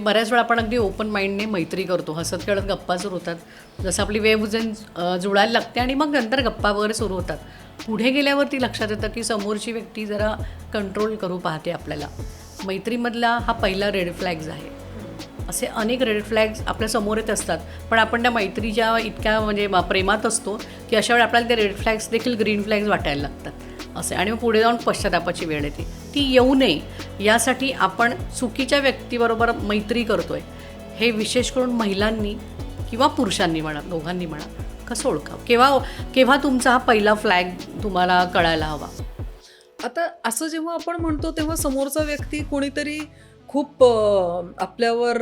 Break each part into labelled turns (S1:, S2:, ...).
S1: बऱ्याच वेळा आपण अगदी ओपन माइंडने मैत्री करतो, हसत खेळत गप्पा सुरू होतात, जसं आपली वेव्हजन जुळायला लागते आणि मग नंतर गप्पा वगैरे सुरू होतात. पुढे गेल्यावरती लक्षात येतं की समोरची व्यक्ती जरा कंट्रोल करू पाहते आपल्याला. मैत्रीमधला हा पहिला रेड फ्लॅग्स आहे. असे अनेक रेड फ्लॅग्स आपल्या समोर येत असतात, पण आपण त्या मैत्रीच्या इतक्या म्हणजे प्रेमात असतो की अशा वेळी आपल्याला ते रेड फ्लॅग्स देखील ग्रीन फ्लॅग्स वाटायला लागतात असे, आणि मग पुढे जाऊन पश्चातापाची वेळ येते. ती येऊ नये यासाठी आपण चुकीच्या व्यक्तीबरोबर मैत्री करतोय हे विशेष करून महिलांनी किंवा पुरुषांनी म्हणा, दोघांनी म्हणा, कसं ओळखावं, केव्हा तुमचा हा पहिला फ्लॅग तुम्हाला कळायला हवा.
S2: आता असं जेव्हा आपण म्हणतो तेव्हा समोरचा व्यक्ती कोणीतरी खूप आपल्यावर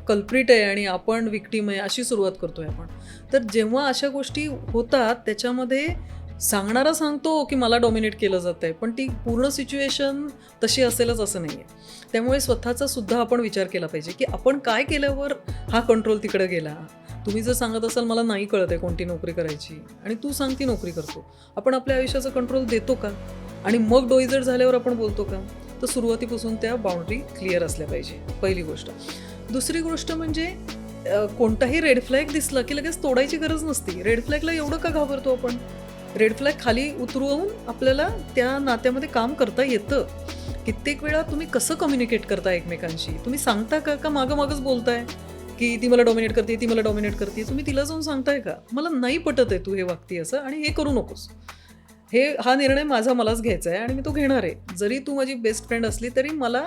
S2: कल्प्रिट आहे आणि आपण विक्टीम आहे अशी सुरुवात करतोय आपण. तर जेव्हा अशा गोष्टी होतात त्याच्यामध्ये सांगणारा सांगतो की मला डॉमिनेट केलं जात आहे, पण ती पूर्ण सिच्युएशन तशी असेलच असं नाही आहे. त्यामुळे स्वतःचा सुद्धा आपण विचार केला पाहिजे की आपण काय केल्यावर हा कंट्रोल तिकडे गेला. तुम्ही जर सांगत असाल मला नाही कळत आहे कोणती नोकरी करायची आणि तू सांग ती नोकरी करतो, आपण आपल्या आयुष्याचा कंट्रोल देतो का? आणि मग डोईजड झाल्यावर आपण बोलतो का? तर सुरुवातीपासून त्या बाउंड्री क्लिअर असल्या पाहिजे, पहिली गोष्ट. दुसरी गोष्ट म्हणजे कोणताही रेड फ्लॅग दिसला की लगेच तोडायची गरज नसते. रेड फ्लॅगला एवढं का घाबरतो आपण? रेड फ्लॅग खाली उतरवून आपल्याला त्या नात्यामध्ये काम करता येतं. कित्येक वेळा तुम्ही कसं कम्युनिकेट करता एकमेकांशी, तुम्ही सांगता का मागं मागंच बोलताय की ती मला डॉमिनेट करते, ती मला डॉमिनेट करते, तुम्ही तिला जाऊन सांगताय का मला नाही पटत आहे तू हे वागती असं आणि हे करू नकोस, हा निर्णय मलाच घ्यायचा आहे आणि मी तो घेणार आहे. जरी तू माझी बेस्ट फ्रेंड असली तरी मला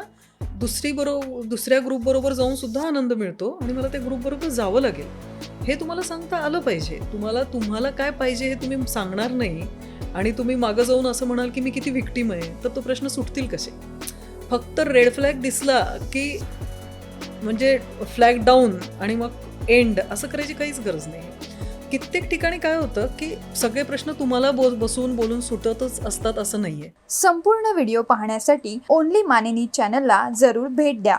S2: दुसऱ्या ग्रुपबरोबर जाऊन सुद्धा आनंद मिळतो आणि मला त्या ग्रुपबरोबर जावं लागेल, हे तुम्हाला सांगता आलं पाहिजे. तुम्हाला काय पाहिजे हे तुम्ही सांगणार नाही आणि तुम्ही मागं जाऊन असं म्हणाल की मी किती विक्टीम आहे, तर तो प्रश्न सुटतील कसे? फक्त रेड फ्लॅग दिसला की म्हणजे फ्लॅग डाऊन आणि मग एंड असं करायची काहीच गरज नाही. कित्येक ठिकाणी काय होतं की सगळे प्रश्न तुम्हाला बसून बोलून सुटतच असतात असं नाहीये.
S3: संपूर्ण व्हिडिओ पाहण्यासाठी ओनली मानिनी चॅनलला जरूर भेट द्या.